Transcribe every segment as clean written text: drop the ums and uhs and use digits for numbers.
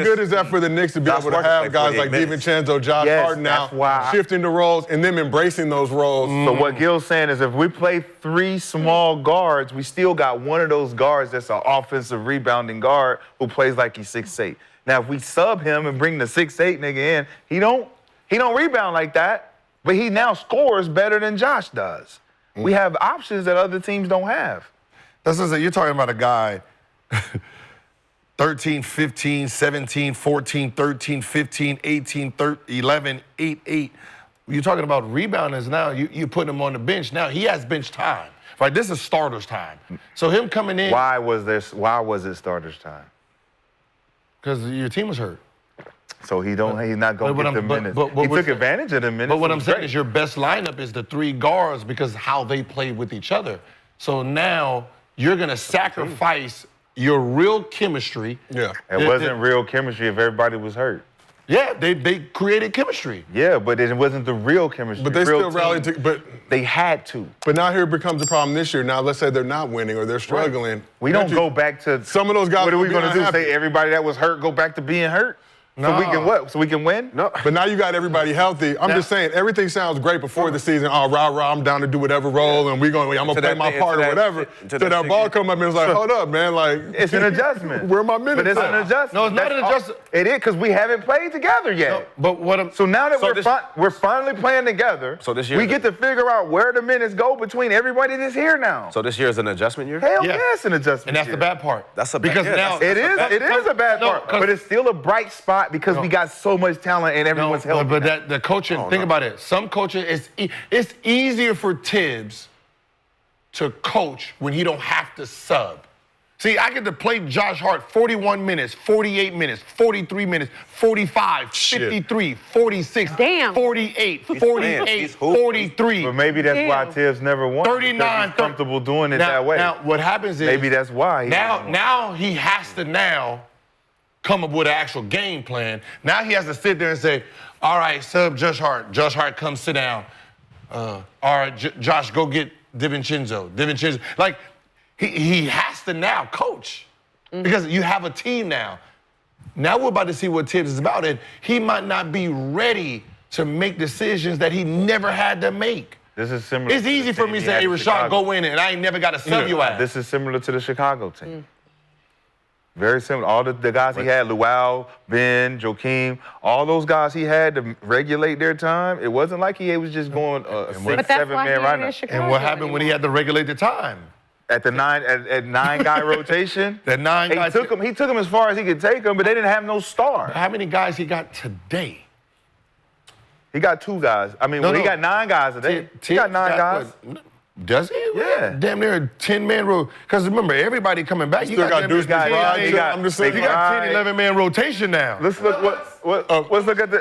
good is that for the Knicks to be able to have guys like Divincenzo, Josh Hart now shifting the roles and them embracing those roles? So what Gil's saying is if we play 3 small guards, we still got one of those guards that's an offensive rebounding guard who plays like he's 6'8". Now, if we sub him and bring the 6'8" nigga in, he don't rebound like that, but he now scores better than Josh does. We have options that other teams don't have. That's what you're talking about a guy 13, 15, 17, 14, 13, 15, 18, 11, 8, 8. You're talking about rebounders now. You put him on the bench. Now he has bench time. Right? This is starter's time. So him coming in. Why was it starter's time? Because your team was hurt. So he's not going to get the minutes. He took advantage of the minutes. But what I'm saying is your best lineup is the 3 guards because how they play with each other. So now you're going to sacrifice your real chemistry. Yeah. It wasn't real chemistry if everybody was hurt. Yeah, they created chemistry. Yeah, but it wasn't the real chemistry. But they still rallied but they had to. But now here becomes a problem this year. Now let's say they're not winning or they're struggling. Right. We don't go back to some of those guys. What are we going to do? Say everybody that was hurt go back to being hurt? No. So we can what? So we can win? No. But now you got everybody healthy. I'm just saying, everything sounds great before the season. Oh, rah, I'm down to do whatever role, and I'm going to play my part or whatever. Till that ball come up and it's like, hold up, man. Like, it's an adjustment. Where are my minutes? But it's an adjustment. No, it's not an adjustment. It is, because we haven't played together yet. No, but so now that we're finally playing together, so this year we get to figure out where the minutes go between everybody that's here now. So this year is an adjustment year? Hell yeah, it's an adjustment And that's the bad part. That's a bad part. Because now it is a bad part. But it's still a bright spot because we got so much talent and everyone's healthy. But the coaching, think about it. Some coaching, it's easier for Thibs to coach when he don't have to sub. See, I get to play Josh Hart 41 minutes, 48 minutes, 43 minutes, 45, 53, 46, 48, 48, 43. But maybe that's why Thibs never won. 39, he's comfortable doing it that way. Now, what happens is maybe that's why. Now he has to come up with an actual game plan. Now he has to sit there and say, all right, sub Josh Hart. Josh Hart, come sit down. All right, Josh, go get Divincenzo. Like, he has to now coach because you have a team now. Now we're about to see what Thibs is about, and he might not be ready to make decisions that he never had to make. This is similar. It's easy for me to say, hey, Rashad, go in, and I ain't never got to sub you out. This is similar to the Chicago team. Very similar. All the guys he had, Luau, Ben, Joakim, all those guys he had to regulate their time. It wasn't like he was just going a 6-7-man right now. And what happened when he had to regulate the time? At the 9-guy rotation, that 9 guys. He took him as far as he could take him, but they didn't have no star. How many guys he got today? He got 2 guys. I mean, he got 9 guys today. He got 9 guys. Does he? Yeah. Damn near a 10-man row. Because remember, everybody coming back. You got Deuce guys. You got 10, 11-man rotation now. Let's look let's look at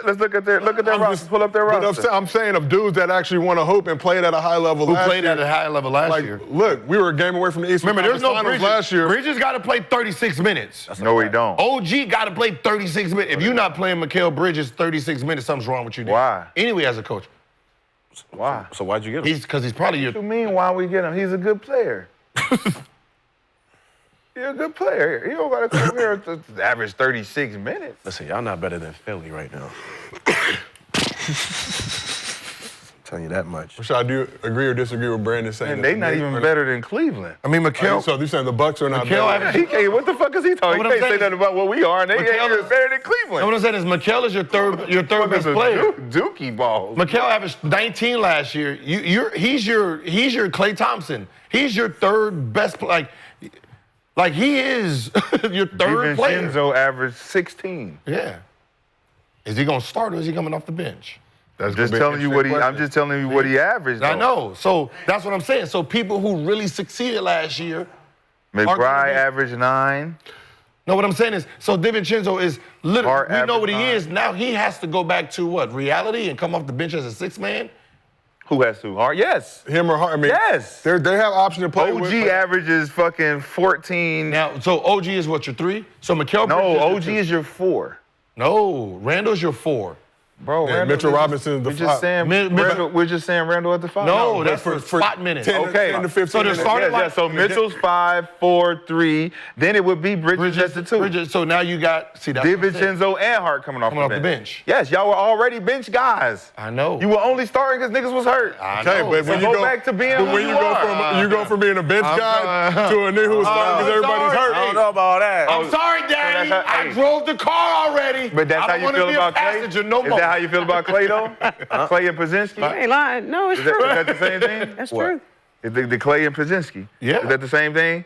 their roster. Pull up their roster. But I'm saying of dudes that actually want to hoop and played at a high level last year. Who played at a high level last year. Look, we were a game away from the Eastern Conference Finals last year. Bridges got to play 36 minutes. No, he don't. OG got to play 36 minutes. If you're not playing Mikal Bridges 36 minutes, something's wrong with you. Why? Anyway, as a coach. Why? So why'd you get him? Because he's probably your... What do you mean why we get him? He's a good player. You're a good player. You don't got to come here to average 36 minutes. Listen, y'all not better than Philly right now. Telling you that much. Rashad, do you agree or disagree with Brandon saying they're not even better than Cleveland? I mean, Mikal... So you're saying the Bucks are not better? He can't, what the fuck is he talking? He can't say nothing about what we are, and they ain't even better than Cleveland. What I'm saying is Mikal is your third best player. Dookie balls. Mikal averaged 19 last year. He's your Klay Thompson. He's your third best player. Like he is your third player. Divincenzo averaged 16. Yeah. Is he gonna start or is he coming off the bench? I'm just telling you what he averaged. I know. So that's what I'm saying. So people who really succeeded last year. McBride averaged 9. No, what I'm saying is, so Divincenzo is literally, we know what he 9. is. Now he has to go back to what? Reality and come off the bench as a 6th man? Who has to? Hart? Yes. Him or Hart? I mean, yes. They have option to play OG with. averages fucking 14. Now, so OG is what, your 3? So Mikal Bridges. No, OG is your 4. No, Randall's your 4. Bro, Yeah, Mitchell Robinson's the we're just saying Randall at the 5. No, that's for spot minutes. 10 to 15 So they're minutes. starting so Mitchell's 5, 4, 3. Then it would be Bridges at the 2. So now you got, see, that's Divincenzo and Hart coming off the bench. Yes, y'all were already bench guys. I know. You were only starting because niggas was hurt. Okay, but when you go back to being who you are. you go from being a bench guy to a nigga who's starting because everybody's hurt. I don't know about that. I'm sorry, Daddy. I drove the car already. But that's how you feel about Clay? Is that how you feel about Clay, though? Clay and Pozinski? You ain't lying. No, it's true. Is that the same thing? That's true. The Clay and Pozinski. Yeah. Is that the same thing?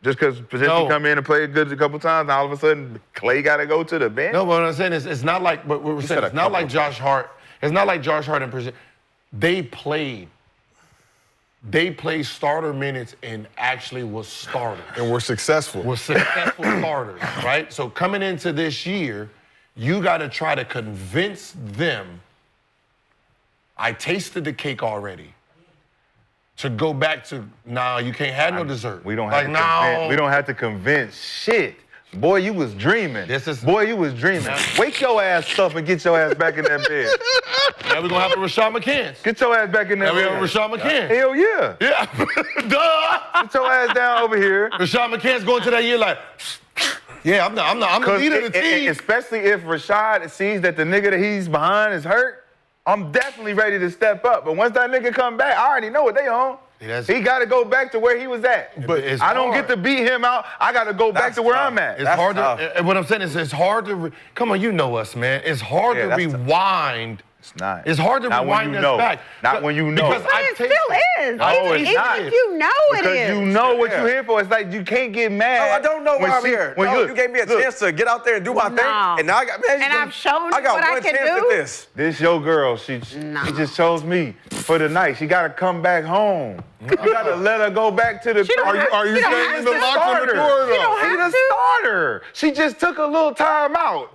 Just because Pozinski come in and play good a couple times, and all of a sudden Clay got to go to the bench? No, but what I'm saying is, it's not like what we're saying. It's not like Josh Hart. It's not like Josh Hart and Pozinski. They played starter minutes and actually was starters. And we're successful. Were successful starters, right? So coming into this year, you got to try to convince them, I tasted the cake already, to go back to, nah, you can't have no dessert. We don't have to convince shit. Boy, you was dreaming. Boy, you was dreaming. Wake your ass up and get your ass back in that bed. Now we're going to have a Rashad McCants. Get your ass back in that Now we bed. have a Rashad McCants. Hell yeah. Yeah. Duh. Get your ass down over here. Rashad McCants going to that year like, yeah, I'm the leader of the team. Especially if Rashad sees that the nigga that he's behind is hurt, I'm definitely ready to step up. But once that nigga come back, I already know what they on. He got to go back to where he was at. But it's I don't hard. get to beat him out. I got to go back to where I'm at. It's hard to, what I'm saying is it's hard to, come on, you know us, man. It's hard to rewind. It's not. It's hard to rewind us back. Not when you know. Because But it still is. No, it's Even not. if you know it is. Because you know what you're here for. It's like you can't get mad. No, I don't know why I'm here. No, you gave me a chance to get out there and do my thing, and now I got. Man, And I've shown you I got what I one can chance do. at this. This your girl. She just chose me for the night. She got to come back home. You got to let her go back to the. She don't Are you saying in the locker on the door though? She's a starter. She just took a little time out.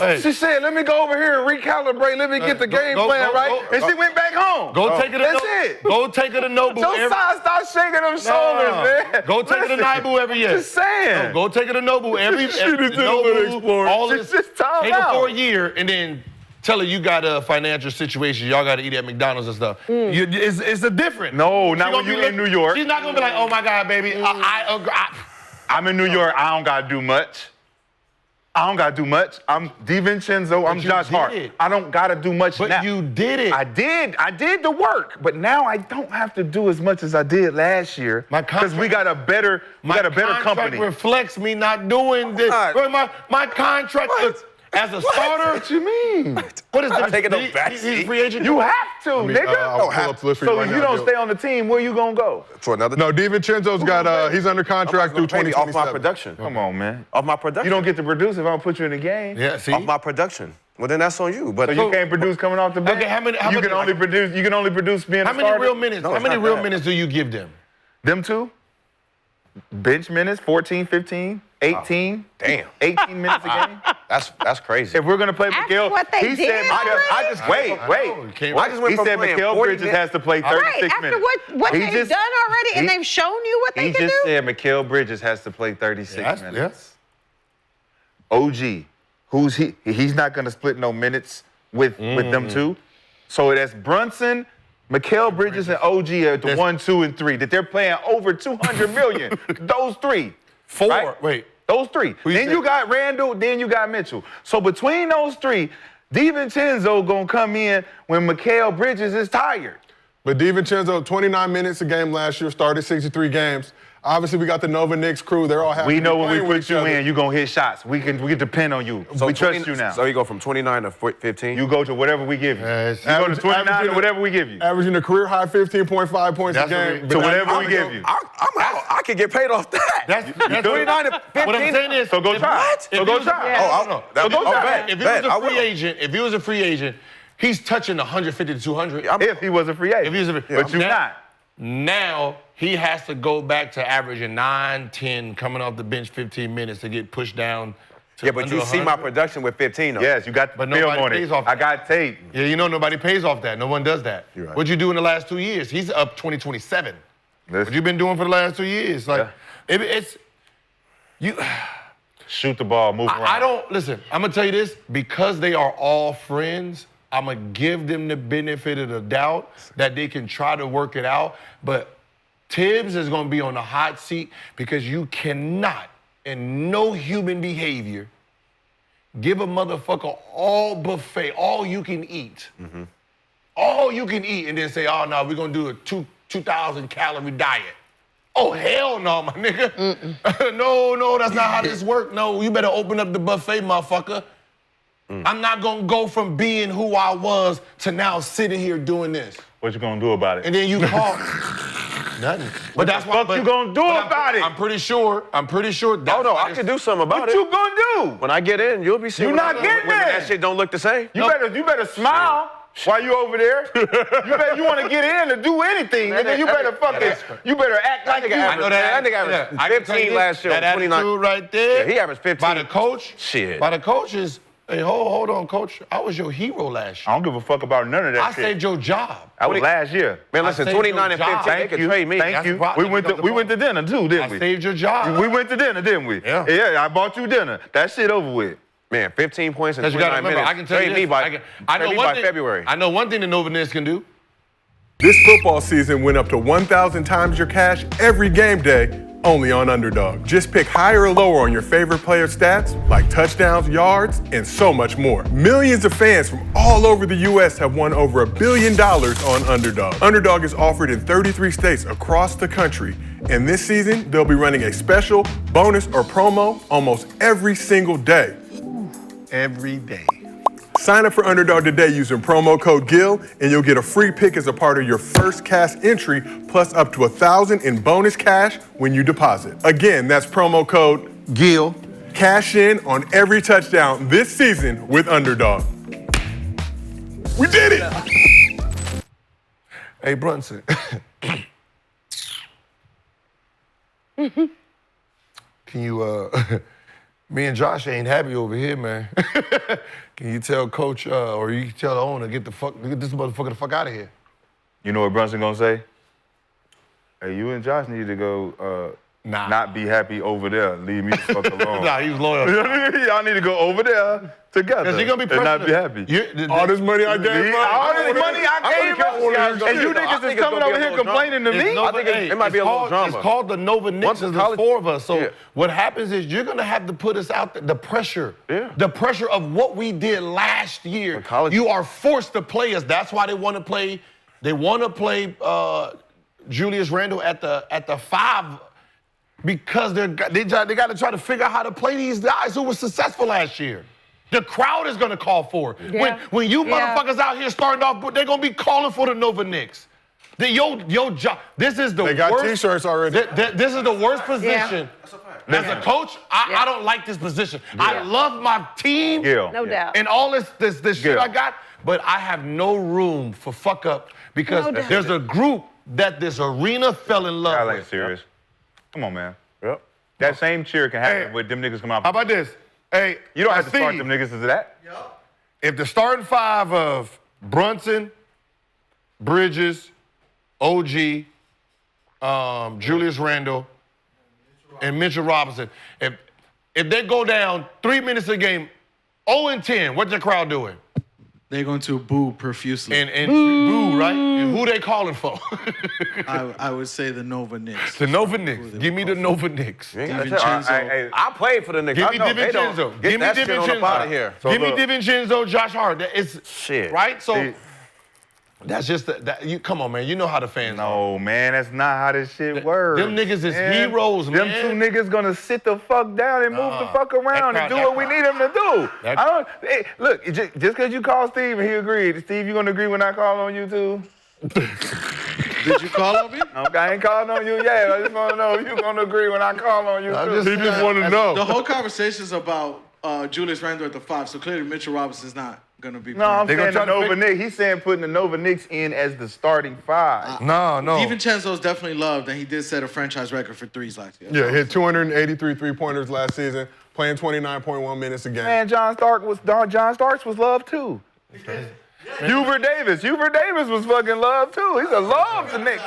Hey. She said, "Let me go over here and recalibrate. Let me get the game plan right." And she went back home. Take her to That's it. Go take her to Nobu. Your side start shaking them shoulders, man. Go take her to Naibu every year. Just saying. Go take her to Nobu every Nobu. all this. Just time Take her out. for a year and then tell her you got a financial situation. Y'all got to eat at McDonald's and stuff. It's a different. No, not when you in New York. She's not gonna be like, oh my God, baby. I'm in New York. I don't gotta do much. I'm Divincenzo. I'm Josh Hart. I don't gotta do much now. But you did it. I did the work, but now I don't have to do as much as I did last year because we got a better contract company. Reflects me not doing this. Bro, my contract as a starter. What you mean? What is that? taking no backseat. He's a free agent. You have to, nigga. I'll pull up the list for you So right if now, you don't Gil. stay on the team, where you gonna go? For another. No, Divincenzo's got he's under contract through Maybe off 2027. my production. Come on, man. Off my production. You don't get to produce if I don't put you in the game. Yeah, see? Off my production. Well, then that's on you. But So you can't produce coming off the bench. Okay, how many- You can only produce being How a many starter. real minutes? No, How it's many not real bad. minutes do you give them? Them two? Bench minutes, 14, 15, 18. Damn. 18 minutes a game. That's crazy. If we're gonna play That's Mikal, what they he did said already? I just wait. I just went He from said playing Mikal 40 Bridges minutes. has to play 36 Right, after minutes. what He they've just- done already, and they've shown you what they He can just do. said Mikal Bridges has to play 36 minutes. Yes. OG, who's he? He's not gonna split no minutes with them two. So that's Brunson, Mikal Bridges, and OG at the 1, 2, and 3. That they're playing over 200 million. Those three. Four. Right? Wait. Those three. you Then say? you got Randall, then you got Mitchell. So between those three, Divincenzo gonna come in when Mikal Bridges is tired. But Divincenzo, 29 minutes a game last year, started 63 games. Obviously, we got the Nova Knicks crew. They're all happy. We know to when we play with put you each other. in, you gonna hit shots. We can depend on you. So we trust 20 you now. So you go from 29 to 15. You go to whatever we give you. Yes. You go to 29 to whatever we give you. Averaging a career high 15.5 points a That's what game. we- To But whatever we I'm give gonna- you. I'm out. I could get paid off that. That's 29 to 15. What I'm saying is, So go try. What? So go try. Oh, no. So go try. bet. If he Bet, was I a will. free agent, he's touching 150 to 200. If he was a free agent. If he was a- But you're Now- not. Now he has to go back to averaging 9, 10, coming off the bench 15 minutes to get pushed down to Yeah, but under you see my 100. production with 15 though. Yes, you got the But film nobody on pays it. off I that. got tape. Yeah, you know nobody pays off that. No one does that. You're right. What'd you do in the last 2 years? He's up 2027. What you been doing for the last 2 years? Like, it's you. Shoot the ball, move around. I don't listen. I'm gonna tell you this because they are all friends. I'm going to give them the benefit of the doubt that they can try to work it out. But Thibs is going to be on the hot seat because you cannot, in no human behavior, give a motherfucker all buffet, all you can eat. All you can eat, and then say, oh, no, we're going to do a 2,000 calorie diet. Oh, hell no, my nigga. No, that's not how this works. No, you better open up the buffet, motherfucker. I'm not going to go from being who I was to now sitting here doing this. What you gonna do about it? And then you call nothing. But that's what you gonna do about it? I'm pretty sure. That's Oh, no, I can do something about What it. you gonna do? When I get in, you'll be seeing You not getting when in. that shit don't look the same. You better smile while you over there. you want to get in to do anything, and then you better you better act like you. I know that. I think I averaged 15 last year. That 29 attitude right there. Yeah, he averaged 15. By the coach. Shit. By the coaches. Hey, hold on, coach. I was your hero last I year. don't give a fuck about none of that I shit. saved your job. That was last year. Man, listen, saved 29 your and 15, job. they could trade me. Thank That's you. the problem. We went to dinner too, didn't I we? saved your job. We went to dinner, didn't we? Yeah. Yeah, I bought you dinner. That shit over with. Man, 15 points in Because you got to 29 remember, minutes. I can tell you Trade this. me by, I trade know me one by thing, February. I know one thing the Nova Knicks can do. This football season went up to 1,000 times your cash every game day, only on Underdog. Just pick higher or lower on your favorite player stats, like touchdowns, yards, and so much more. Millions of fans from all over the U.S. have won over $1 billion on Underdog. Underdog is offered in 33 states across the country, and this season, they'll be running a special, bonus, or promo almost every single day. Every day. Sign up for Underdog today using promo code GIL, and you'll get a free pick as a part of your first cash entry, plus up to $1,000 in bonus cash when you deposit. Again, that's promo code GIL. Cash in on every touchdown this season with Underdog. We did it! Hey, Brunson. Can you, me and Josh ain't happy over here, man. Can you tell coach, or you can tell the owner, get this motherfucker the fuck out of here? You know what Brunson gonna say? Hey, you and Josh need to go Nah. not be happy over there. Leave me the fuck alone. Nah, he was loyal. Y'all need to go over there together Because he gonna be and not be happy. All this money I gave up. All this money I gave up, and you niggas is coming over here complaining to me? I think it might be a little drama. It's called the Nova Knicks. Once There's four of us. So Yeah. what happens is you're gonna have to put us out there. The pressure. Yeah. The pressure of what we did last year. When college- You are forced to play us. That's why they want to play. They want to play Julius Randle at the 5 because they got to try to figure out how to play these guys who were successful last year. The crowd is gonna call for it. Yeah. When you Yeah. motherfuckers out here starting off, they're gonna be calling for the Nova Knicks. Your job. This is the They got worst. T-shirts already. This is the worst position. As a coach, I don't like this position. I love my team. Gil. No doubt. And all this shit Gil. I got, but I have no room for fuck up because No doubt. there's a group that this arena fell in love Y'all ain't with. serious. Come on, man. Yep. That same cheer can happen Hey. with them niggas come out. How about this? Hey, You don't have to start Steve, them niggas as that. if the starting 5 of Brunson, Bridges, OG, Julius Randle, and Mitchell Robinson, if they go down 3 minutes a game, 0-10, what's the crowd doing? They're going to boo profusely. And boo, right? And who they calling for? I would say the Nova Knicks. The Nova Knicks. Give me the Nova Knicks. Divincenzo. I played for the Knicks. Give I me know they don't Divincenzo. get Give me that shit on up out of Divincenzo. here. Give me look. Divincenzo, Josh Hart. It's Shit. right. So See, that's just you. Come on, man. You know how the fans are. no, man, that's not how this shit works. them niggas is man. heroes, Them man. two niggas gonna sit the fuck down and move the fuck around that and do crowd- what we need them to do. that- I don't. Hey, look, just because you call Steve and he agreed, Steve, you gonna agree when I call on you too? Did you call on me? Okay, I ain't calling on you yet. I just want to know if you gonna agree when I call on you too. He just wanted to know. The whole conversation is about Julius Randle at the 5, so clearly Mitchell Robinson's not going to be No, I'm They gonna saying the try to Nova Knicks. He's saying putting the Nova Knicks in as the starting 5. No. Divincenzo's definitely loved, and he did set a franchise record for threes last year. Yeah, hit 283 three-pointers last season, playing 29.1 minutes a game. Man, John Starks was loved too. Hubert Davis was fucking loved too. He's a love to Knicks.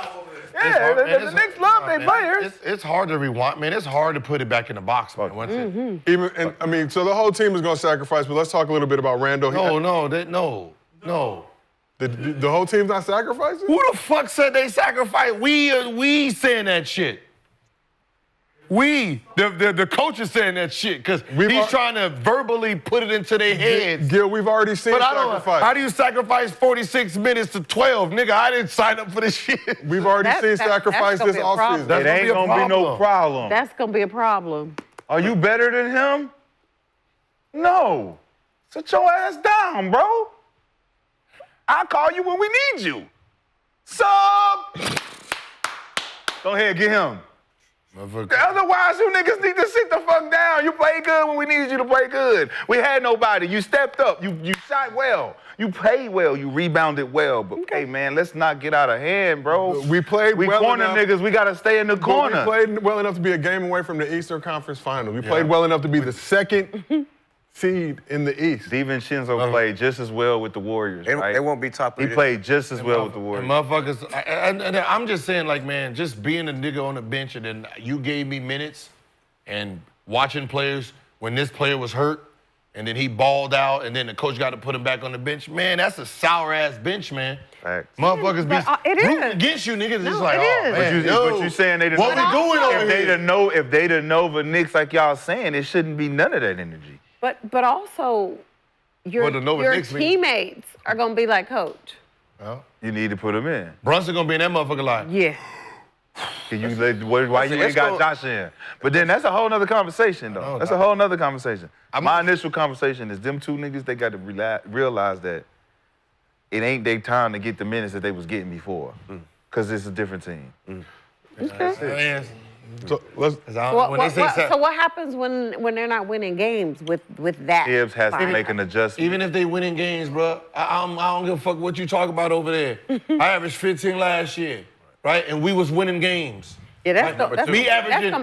Yeah, the Knicks love their players. It's hard to rewind, man. It's hard to put it back in the box, man. Once Even, and I mean, so the whole team is going to sacrifice, but let's talk a little bit about Randall. no. No. The whole team's not sacrificing? Who the fuck said they sacrifice? We saying that shit. The coach is saying that shit because he's trying to verbally put it into their heads. Gil, we've already seen sacrifice. How do you sacrifice 46 minutes to 12? Nigga, I didn't sign up for this shit. We've already seen sacrifice this offseason. It ain't gonna be no problem. That's gonna be a problem. Are you better than him? No. Sit your ass down, bro. I'll call you when we need you. Sub! Go ahead, get him. Otherwise, you niggas need to sit the fuck down. You played good when we needed you to play good. We had nobody. You stepped up. You shot well. You played well. You rebounded well. But, hey, man, let's not get out of hand, bro. We played well corner enough. Niggas. We got to stay in the corner. We played well enough to be a game away from the Eastern Conference Finals. We played well enough to be the second seed in the East. Divincenzo played just as well with the Warriors, right? They won't be top 3. He played just as well with the Warriors. And motherfuckers, and I'm just saying, like, man, just being a nigga on the bench and then you gave me minutes and watching players when this player was hurt and then he balled out and then the coach got to put him back on the bench. Man, that's a sour-ass bench, man. Facts. Motherfuckers be rooting is. against you, niggas. No, it's like, it oh, is. man, But you saying they didn't what we doing over here? If they didn't know the Knicks like y'all saying, it shouldn't be none of that energy. But also, your Knicks teammates are gonna be like, Coach. Well, You need to put them in. Brunson gonna be in that motherfucker line. Yeah. Can you why you ain't got Josh in? But then that's a whole nother conversation, though. That's a whole nother conversation. My initial conversation is them two niggas, they got to realize that it ain't their time to get the minutes that they was getting before. Because it's a different team. Okay. So let's. So what happens when they're not winning games with that? Thibs has to fight? make an adjustment. Even if they winning games, bro, I don't give a fuck what you talk about over there. I averaged 15 last year, right? And we was winning games. Yeah, that's gonna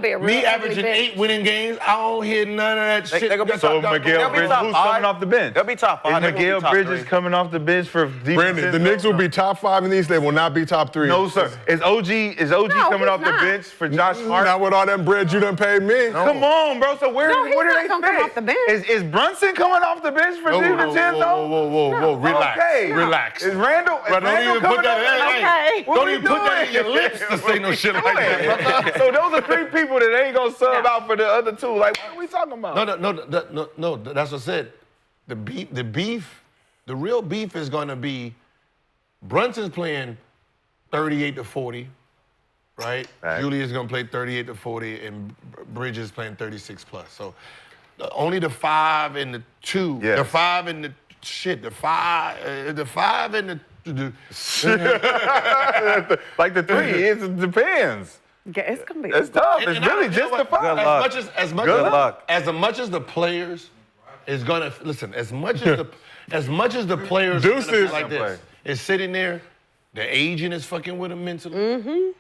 be a real ugly 8 winning games. I don't hear none of that shit. So Mikal Bridges, who's coming off the bench? They'll be top 5. Is Mikal Bridges coming off the bench for Brandon, the Knicks will be top 5 in the East. They will not be top 3. No, sir. Is OG coming off the bench for Josh Hart? Not with all that bread you done paid me. Come on, bro. So where do they come off the bench. Is Brunson coming off the bench for Divincenzo? Whoa, relax. Okay. Relax. Is Randall? Bro, don't even put that. Okay. Don't even put that in your lips to say no shit like that. So those are 3 people that ain't gonna sub out for the other 2. Like, what are we talking about? No. That's what I said. The real beef is gonna be Brunson's playing 38 to 40, right? Right. Julius gonna play 38 to 40, and Bridges playing 36 plus. So only the 5 and the 2, Yes. the 5 and the shit, the 5 and the Like the 3, it depends. Yeah, it's gonna be. It's tough. It's And really you know just what? the 5. As much Good luck. as the players is gonna listen, as much as the players are gonna be Deuces. like this is sitting there, the agent is fucking with them mentally.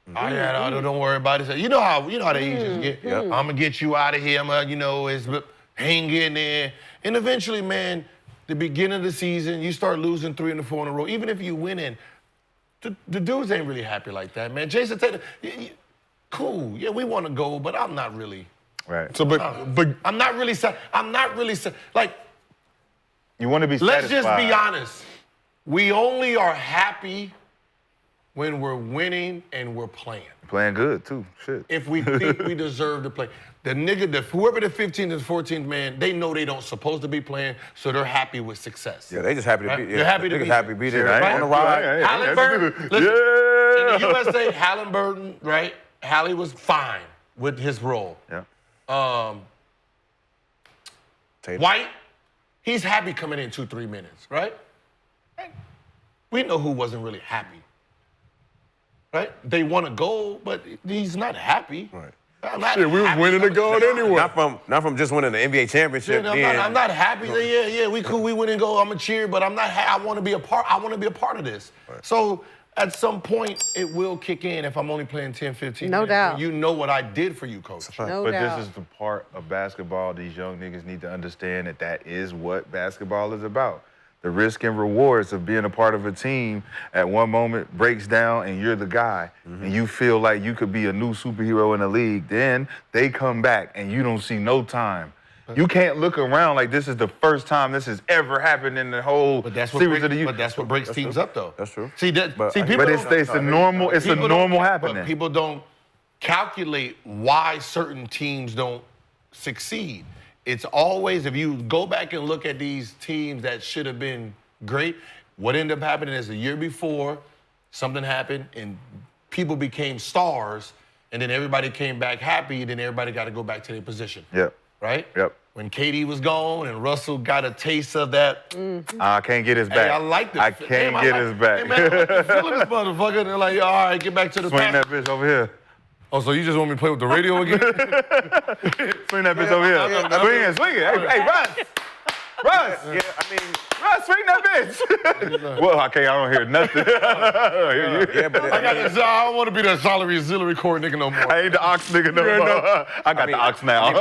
Don't worry about it. You know how the agents get. I'm gonna get you out of here. I'm gonna, hang in there. And eventually, man, the beginning of the season, you start losing 3 and 4 in a row. Even if you win in, the dudes ain't really happy like that, man. Jason Tatum, cool. Yeah, we want to go, but I'm not really. Right. So, but I'm not really like. You want to be Let's satisfied. just be honest. We only are happy when we're winning and we're playing. Playing good, too. Shit. If we think we deserve to play. Whoever the 15th and 14th man, they know they don't supposed to be playing, so they're happy with success. Yeah, they just happy to Right? be. They're happy to be there Shit, on the ride. Halliburton, listen, in the USA, Halliburton, right? Hallie was fine with his role. Yeah. White, he's happy coming in 2-3 minutes, right? We know who wasn't really happy. Right? They won a goal, but he's not happy. Right. shit, we was winning the gold anyway. Not from just winning the NBA championship. I'm not happy. Yeah, we cool. We win and go. I'm a cheer, but I'm not. I want to be a part. I want to be a part of this. Right. So at some point, it will kick in if I'm only playing 10, 15 No minutes. doubt. You know what I did for you, coach. No But doubt. this is the part of basketball these young niggas need to understand that is what basketball is about. The risk and rewards of being a part of a team at one moment breaks down and you're the guy and you feel like you could be a new superhero in the league. Then they come back and you don't see no time. You can't look around like this is the first time this has ever happened in the whole series of the year. But that's what breaks teams up, though. That's true. See, people But it's a normal happening. But people don't calculate why certain teams don't succeed. It's always, if you go back and look at these teams that should have been great, what ended up happening is the year before, something happened and people became stars, and then everybody came back happy, then everybody got to go back to their position. Yep. Right? Yep. When KD was gone and Russell got a taste of that. I can't get his back. Hey, I like this. I can't get his back. Hey, man, I like the feel of this motherfucker. They're like, all right, get back to the Swing pass. that bitch over here. Oh, so you just want me to play with the radio again? Swing that bitch over here. Swing it. Hey, Russ. Russ. Yeah, I mean, Russ, swing that bitch. Well, I don't hear nothing. yeah, but I don't want to be the auxiliary court nigga no more. I ain't the ox nigga no more. I got the ox now.